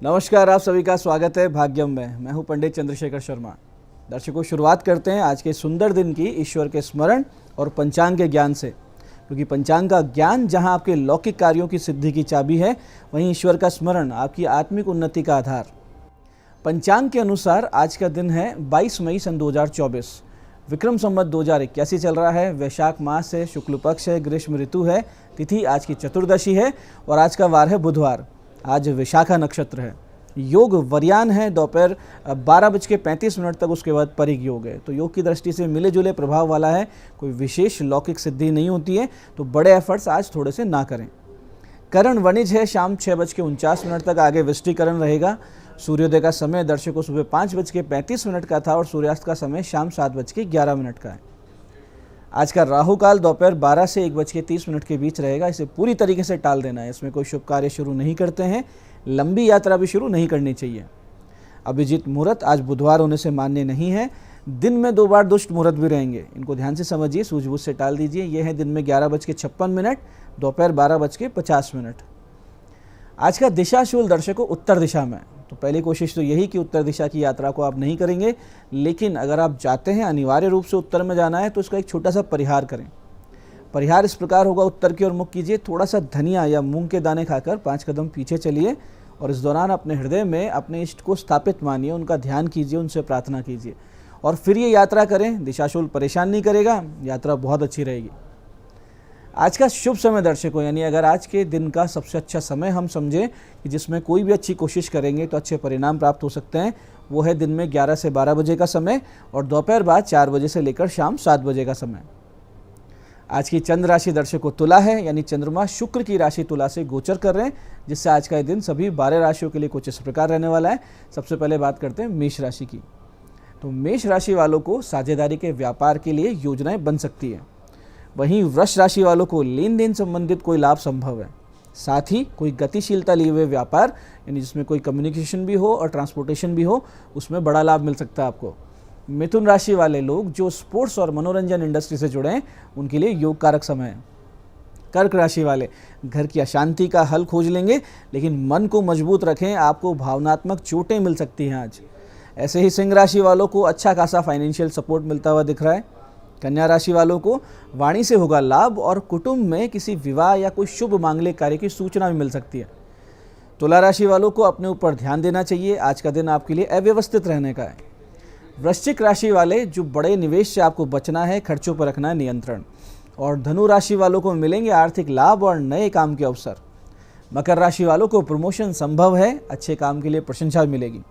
नमस्कार, आप सभी का स्वागत है भाग्यम में। मैं हूं पंडित चंद्रशेखर शर्मा। दर्शकों, शुरुआत करते हैं आज के सुंदर दिन की ईश्वर के स्मरण और पंचांग के ज्ञान से, क्योंकि पंचांग का ज्ञान जहां आपके लौकिक कार्यों की सिद्धि की चाबी है, वहीं ईश्वर का स्मरण आपकी आत्मिक उन्नति का आधार। पंचांग के अनुसार आज का दिन है 22 मई सन 2024। विक्रम संवत 2081 चल रहा है। वैशाख मास है, शुक्ल पक्ष है, ग्रीष्म ऋतु है। तिथि आज की चतुर्दशी है और आज का वार है बुधवार। आज विशाखा नक्षत्र है। योग वरयान है, दोपहर 12:35 तक, उसके बाद परिग योग है। तो योग की दृष्टि से मिले जुले प्रभाव वाला है। कोई विशेष लौकिक सिद्धि नहीं होती है, तो बड़े एफर्ट्स आज थोड़े से ना करें। करण वणिज है, शाम 6:49 तक। आगे वृष्टिकरण रहेगा। सूर्योदय का समय दर्शकों सुबह 5:35 का था और सूर्यास्त का समय शाम 7:11 का है। आज का राहु काल दोपहर 12 से 1:30 के बीच रहेगा। इसे पूरी तरीके से टाल देना है। इसमें कोई शुभ कार्य शुरू नहीं करते हैं। लंबी यात्रा भी शुरू नहीं करनी चाहिए। अभिजीत मुहूर्त आज बुधवार होने से मान्य नहीं है। दिन में 2 बार दुष्ट मुहूर्त भी रहेंगे, इनको ध्यान से समझिए, सूझबूझ से टाल दीजिए। यह है दिन में 11:56, दोपहर 12:50। आज का दिशाशूल दर्शकों उत्तर दिशा में। तो पहली कोशिश तो यही कि उत्तर दिशा की यात्रा को आप नहीं करेंगे, लेकिन अगर आप जाते हैं अनिवार्य रूप से उत्तर में जाना है तो इसका एक छोटा सा परिहार करें। परिहार इस प्रकार होगा, उत्तर की ओर मुख कीजिए, थोड़ा सा धनिया या मूंग के दाने खाकर 5 कदम पीछे चलिए और इस दौरान अपने हृदय में अपने इष्ट को स्थापित मानिए, उनका ध्यान कीजिए, उनसे प्रार्थना कीजिए और फिर ये यात्रा करें। दिशाशूल परेशान नहीं करेगा, यात्रा बहुत अच्छी रहेगी। आज का शुभ समय दर्शकों, यानी अगर आज के दिन का सबसे अच्छा समय हम समझें कि जिसमें कोई भी अच्छी कोशिश करेंगे तो अच्छे परिणाम प्राप्त हो सकते हैं, वो है दिन में 11 से 12 बजे का समय और दोपहर बाद 4 बजे से लेकर शाम 7 बजे का समय। आज की चंद्र राशि दर्शकों तुला है, यानी चंद्रमा शुक्र की राशि तुला से गोचर कर रहे हैं, जिससे आज का ये दिन सभी 12 राशियों के लिए कुछ इस प्रकार रहने वाला है। सबसे पहले बात करते हैं मेष राशि की। तो मेष राशि वालों को साझेदारी के व्यापार के लिए योजनाएं बन सकती है। वहीं वृष राशि वालों को लेन देन संबंधित कोई लाभ संभव है। साथ ही कोई गतिशीलता लिए हुए व्यापार, यानी जिसमें कोई कम्युनिकेशन भी हो और ट्रांसपोर्टेशन भी हो, उसमें बड़ा लाभ मिल सकता है आपको। मिथुन राशि वाले लोग जो स्पोर्ट्स और मनोरंजन इंडस्ट्री से जुड़े हैं, उनके लिए योग कारक समय है। कर्क राशि वाले घर की अशांति का हल खोज लेंगे, लेकिन मन को मजबूत रखें, आपको भावनात्मक चोटें मिल सकती हैं आज। ऐसे ही सिंह राशि वालों को अच्छा खासा फाइनेंशियल सपोर्ट मिलता हुआ दिख रहा है। कन्या राशि वालों को वाणी से होगा लाभ और कुटुंब में किसी विवाह या कोई शुभ मांगलिक कार्य की सूचना भी मिल सकती है। तुला राशि वालों को अपने ऊपर ध्यान देना चाहिए। आज का दिन आपके लिए अव्यवस्थित रहने का है। वृश्चिक राशि वाले जो बड़े निवेश से आपको बचना है, खर्चों पर रखना है नियंत्रण। और धनु राशि वालों को मिलेंगे आर्थिक लाभ और नए काम के अवसर। मकर राशि वालों को प्रमोशन संभव है, अच्छे काम के लिए प्रशंसा मिलेगी।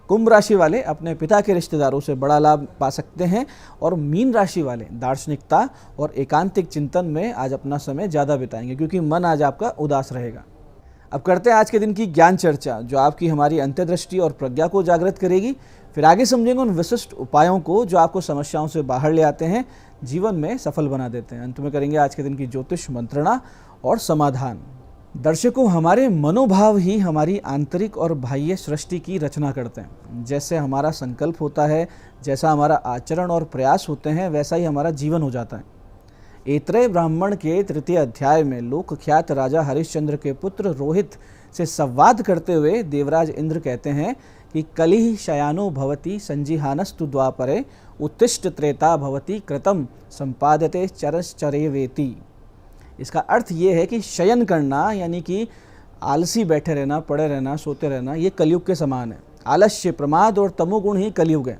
कुंभ राशि वाले अपने पिता के रिश्तेदारों से बड़ा लाभ पा सकते हैं। और मीन राशि वाले दार्शनिकता और एकांतिक चिंतन में आज अपना समय ज़्यादा बिताएंगे, क्योंकि मन आज आपका उदास रहेगा। अब करते हैं आज के दिन की ज्ञान चर्चा, जो आपकी हमारी अंतर्दृष्टि और प्रज्ञा को जागृत करेगी। फिर आगे समझेंगे उन विशिष्ट उपायों को जो आपको समस्याओं से बाहर ले आते हैं, जीवन में सफल बना देते हैं। अंत में करेंगे आज के दिन की ज्योतिष मंत्रणा और समाधान। दर्शकों, हमारे मनोभाव ही हमारी आंतरिक और बाह्य सृष्टि की रचना करते हैं। जैसे हमारा संकल्प होता है, जैसा हमारा आचरण और प्रयास होते हैं, वैसा ही हमारा जीवन हो जाता है। ऐतरेय ब्राह्मण के 3 अध्याय में लोकख्यात राजा हरिश्चंद्र के पुत्र रोहित से संवाद करते हुए देवराज इंद्र कहते हैं कि कलिः शयानो भवति संजिहानस्तु द्वापरे उत्तिष्ठ त्रेता भवति कृतं संपादते चरश्चरेवेति। इसका अर्थ ये है कि शयन करना, यानी कि आलसी बैठे रहना, पड़े रहना, सोते रहना, ये कलयुग के समान है। आलस्य, प्रमाद और तमोगुण ही कलयुग है।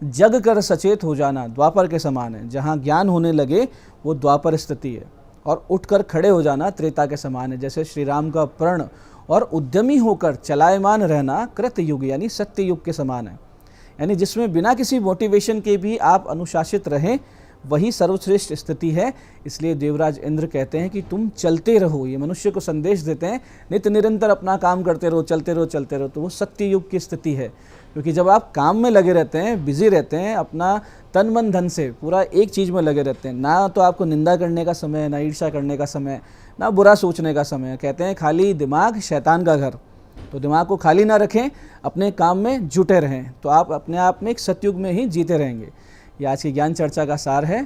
जग कर सचेत हो जाना द्वापर के समान है। जहाँ ज्ञान होने लगे वो द्वापर स्थिति है। और उठकर खड़े हो जाना त्रेता के समान है। जैसे श्री राम का प्रण और उद्यमी होकर चलायमान रहना कृत युग यानी सत्य युग के समान है। यानी जिसमें बिना किसी मोटिवेशन के भी आप अनुशासित रहें, वही सर्वश्रेष्ठ स्थिति है। इसलिए देवराज इंद्र कहते हैं कि तुम चलते रहो। ये मनुष्य को संदेश देते हैं, नित्य निरंतर अपना काम करते रहो, चलते रहो, चलते रहो। तो वो सत्य युग की स्थिति है, क्योंकि जब आप काम में लगे रहते हैं, बिजी रहते हैं, अपना तन मन धन से पूरा एक चीज़ में लगे रहते हैं, ना तो आपको निंदा करने का समय, ना ईर्ष्या करने का समय, ना बुरा सोचने का समय। कहते हैं खाली दिमाग शैतान का घर। तो दिमाग को खाली ना रखें, अपने काम में जुटे रहें, तो आप अपने आप में एक सतयुग में ही जीते रहेंगे। ये आज की ज्ञान चर्चा का सार है।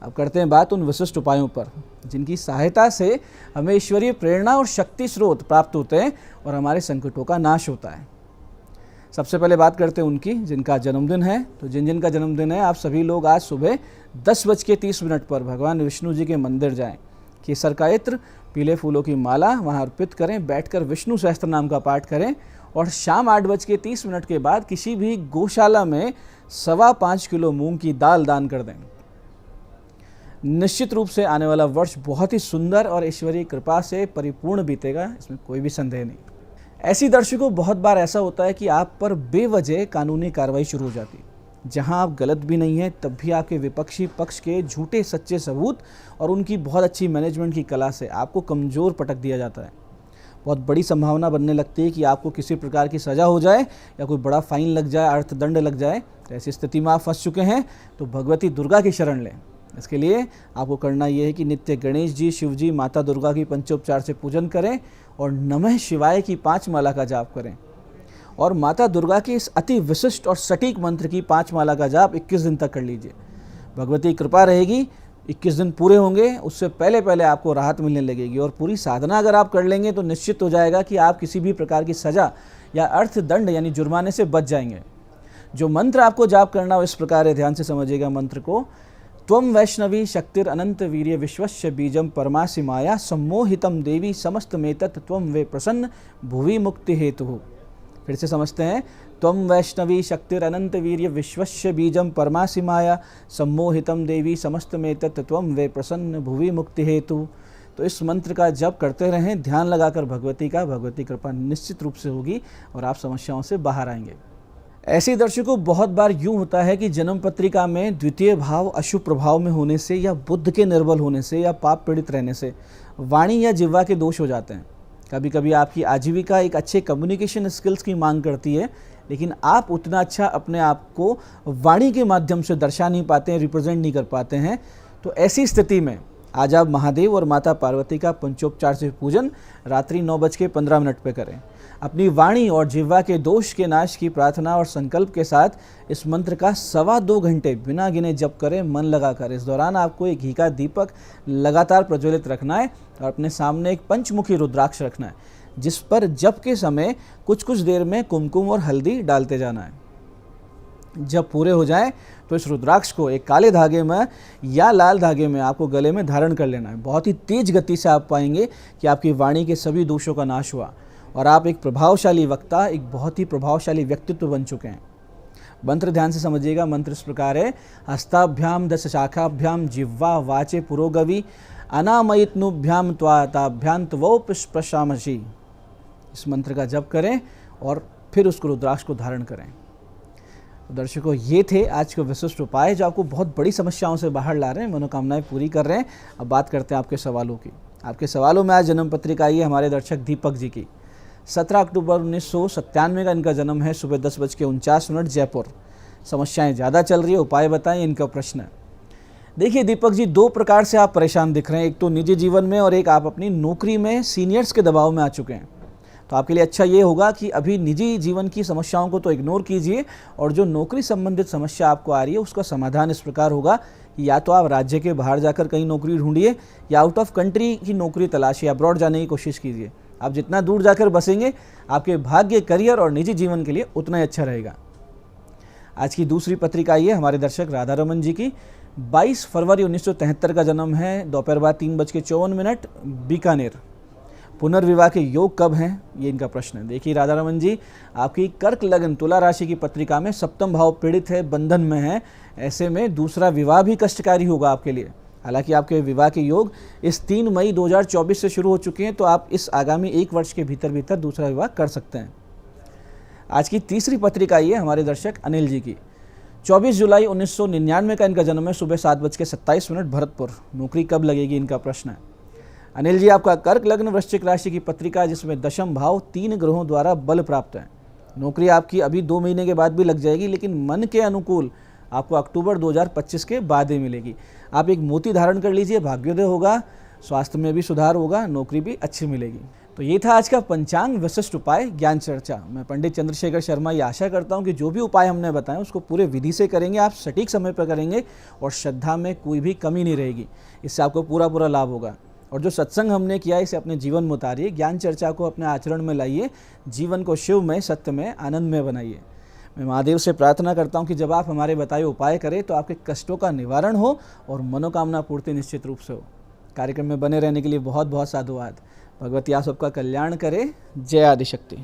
अब करते हैं बात उन विशिष्ट उपायों पर जिनकी सहायता से हमें ईश्वरीय प्रेरणा और शक्ति स्रोत प्राप्त होते हैं और हमारे संकटों का नाश होता है। सबसे पहले बात करते हैं उनकी जिनका जन्मदिन है। तो जिन का जन्मदिन है, आप सभी लोग आज सुबह 10:30 पर भगवान विष्णु जी के मंदिर जाएं, केसर का इत्र, पीले फूलों की माला वहां अर्पित करें, बैठकर विष्णु सहस्त्र नाम का पाठ करें और शाम 8:30 के बाद किसी भी गौशाला में 5.25 किलो मूंग की दाल दान कर दें। निश्चित रूप से आने वाला वर्ष बहुत ही सुंदर और ईश्वरीय कृपा से परिपूर्ण बीतेगा, इसमें कोई भी संदेह नहीं। ऐसी दर्शकों, बहुत बार ऐसा होता है कि आप पर बेवजह कानूनी कार्रवाई शुरू हो जाती है। जहां आप गलत भी नहीं हैं, तब भी आपके विपक्षी पक्ष के झूठे सच्चे सबूत और उनकी बहुत अच्छी मैनेजमेंट की कला से आपको कमज़ोर पटक दिया जाता है। बहुत बड़ी संभावना बनने लगती है कि आपको किसी प्रकार की सज़ा हो जाए या कोई बड़ा फाइन लग जाए, अर्थदंड लग जाए। तो ऐसी स्थिति में आप फंस चुके हैं तो भगवती दुर्गा की शरण लें। इसके लिए आपको करना यह है कि नित्य गणेश जी, शिव जी, माता दुर्गा की पंचोपचार से पूजन करें और नमः शिवाय की 5 माला का जाप करें और माता दुर्गा के इस अति विशिष्ट और सटीक मंत्र की 5 माला का जाप 21 दिन तक कर लीजिए। भगवती कृपा रहेगी, 21 दिन पूरे होंगे, उससे पहले पहले आपको राहत मिलने लगेगी और पूरी साधना अगर आप कर लेंगे तो निश्चित हो जाएगा कि आप किसी भी प्रकार की सज़ा या अर्थदंड यानी जुर्माने से बच जाएंगे। जो मंत्र आपको जाप करना हो इस प्रकार है, ध्यान से समझिएगा मंत्र को। त्वं वैष्णवी शक्तिर अनंत वीर्य विश्वस्य बीजम परमासि माया सम्मोहितम देवी समस्तमेतत् त्वं वे प्रसन्न भुवि मुक्ति हेतु। फिर से समझते हैं। त्वं वैष्णवी शक्तिर अनंत वीर्य विश्वस्य बीजम परमासि माया सम्मोहितम देवी समस्तमेतत् त्वं वे प्रसन्न भुवि मुक्ति हेतु। तो इस मंत्र का जप करते रहें, ध्यान लगाकर भगवती कृपा निश्चित रूप से होगी और आप समस्याओं से बाहर आएंगे। ऐसे दर्शकों, बहुत बार यूँ होता है कि जन्म पत्रिका में द्वितीय भाव अशुभ प्रभाव में होने से या बुद्ध के निर्बल होने से या पाप पीड़ित रहने से वाणी या जिह्वा के दोष हो जाते हैं। कभी कभी आपकी आजीविका एक अच्छे कम्युनिकेशन स्किल्स की मांग करती है, लेकिन आप उतना अच्छा अपने आप को वाणी के माध्यम से दर्शा नहीं पाते हैं, रिप्रेजेंट नहीं कर पाते हैं। तो ऐसी स्थिति में आज आप महादेव और माता पार्वती का पंचोपचार से पूजन रात्रि 9:15 पर करें। अपनी वाणी और जिह्वा के दोष के नाश की प्रार्थना और संकल्प के साथ इस मंत्र का 2.25 घंटे बिना गिने जप करें, मन लगाकर। इस दौरान आपको एक घी का दीपक लगातार प्रज्वलित रखना है और अपने सामने एक पंचमुखी रुद्राक्ष रखना है, जिस पर जप के समय कुछ देर में कुमकुम और हल्दी डालते जाना है। जब पूरे हो जाए तो इस रुद्राक्ष को एक काले धागे में या लाल धागे में आपको गले में धारण कर लेना है। बहुत ही तेज गति से आप पाएंगे कि आपकी वाणी के सभी दोषों का नाश हुआ और आप एक प्रभावशाली वक्ता, एक बहुत ही प्रभावशाली व्यक्तित्व बन चुके हैं। मंत्र ध्यान से समझिएगा। मंत्र इस प्रकार है। हस्ताभ्याम 10 शाखाभ्याम जिह्वा वाचे पुरोगवी अनामयितनुभ्याम त्वाताभ्याम त्वौ प्रशामसि। इस मंत्र का जप करें और फिर उसको रुद्राक्ष को धारण करें। दर्शकों, ये थे आज के विशिष्ट उपाय जो आपको बहुत बड़ी समस्याओं से बाहर ला रहे हैं, मनोकामनाएं पूरी कर रहे हैं। अब बात करते हैं आपके सवालों की। आपके सवालों में आज जन्म पत्रिका आई है हमारे दर्शक दीपक जी की। 17 अक्टूबर 1997 का इनका जन्म है। सुबह 10:49 जयपुर। समस्याएं ज़्यादा चल रही है, उपाय बताएं, इनका प्रश्न है। देखिए दीपक जी, 2 प्रकार से आप परेशान दिख रहे हैं। एक तो निजी जीवन में और एक आप अपनी नौकरी में सीनियर्स के दबाव में आ चुके हैं। तो आपके लिए अच्छा ये होगा कि अभी निजी जीवन की समस्याओं को तो इग्नोर कीजिए और जो नौकरी संबंधित समस्या आपको आ रही है उसका समाधान इस प्रकार होगा कि या तो आप राज्य के बाहर जाकर कहीं नौकरी ढूंढिए या आउट ऑफ कंट्री की नौकरी तलाशिए, अब्रॉड जाने की कोशिश कीजिए। आप जितना दूर जाकर बसेंगे आपके भाग्य, करियर और निजी जीवन के लिए उतना ही अच्छा रहेगा। आज की दूसरी पत्रिका ये हमारे दर्शक राधा रमन जी की। 22 फरवरी 1973 का जन्म है। दोपहर बाद 3:54 बीकानेर। पुनर्विवाह के योग कब हैं, ये इनका प्रश्न है। देखिए राधा रमन जी, आपकी कर्क लग्न तुला राशि की पत्रिका में सप्तम भाव पीड़ित है, बंधन में है। ऐसे में दूसरा विवाह भी कष्टकारी होगा आपके लिए। हालांकि आपके विवाह के योग इस 3 मई 2024 से शुरू हो चुके हैं, तो आप इस आगामी 1 वर्ष के भीतर दूसरा विवाह कर सकते हैं। आज की तीसरी पत्रिका ये हमारे दर्शक अनिल जी की। 24 जुलाई 1999 का इनका जन्म है। सुबह 7:27 भरतपुर। नौकरी कब लगेगी, इनका प्रश्न है। अनिल जी, आपका कर्क लग्न वृश्चिक राशि की पत्रिका जिसमें दशम भाव 3 ग्रहों द्वारा बल प्राप्त है। नौकरी आपकी अभी 2 महीने के बाद भी लग जाएगी, लेकिन मन के अनुकूल आपको अक्टूबर 2025 के बाद ही मिलेगी। आप एक मोती धारण कर लीजिए, भाग्योदय होगा, स्वास्थ्य में भी सुधार होगा, नौकरी भी अच्छी मिलेगी। तो ये था आज का पंचांग विशिष्ट उपाय ज्ञान चर्चा। मैं पंडित चंद्रशेखर शर्मा ये आशा करता हूँ कि जो भी उपाय हमने बताए उसको पूरे विधि से करेंगे, आप सटीक समय पर करेंगे और श्रद्धा में कोई भी कमी नहीं रहेगी। इससे आपको पूरा लाभ होगा। और जो सत्संग हमने किया इसे अपने जीवन में उतारिए, ज्ञान चर्चा को अपने आचरण में लाइए, जीवन को शिव में, सत्य में, आनंद में बनाइए। मैं महादेव से प्रार्थना करता हूँ कि जब आप हमारे बताए उपाय करें तो आपके कष्टों का निवारण हो और मनोकामना पूर्ति निश्चित रूप से हो। कार्यक्रम में बने रहने के लिए बहुत बहुत साधुवाद। भगवती आप सबका कल्याण करे। जय आदिशक्ति।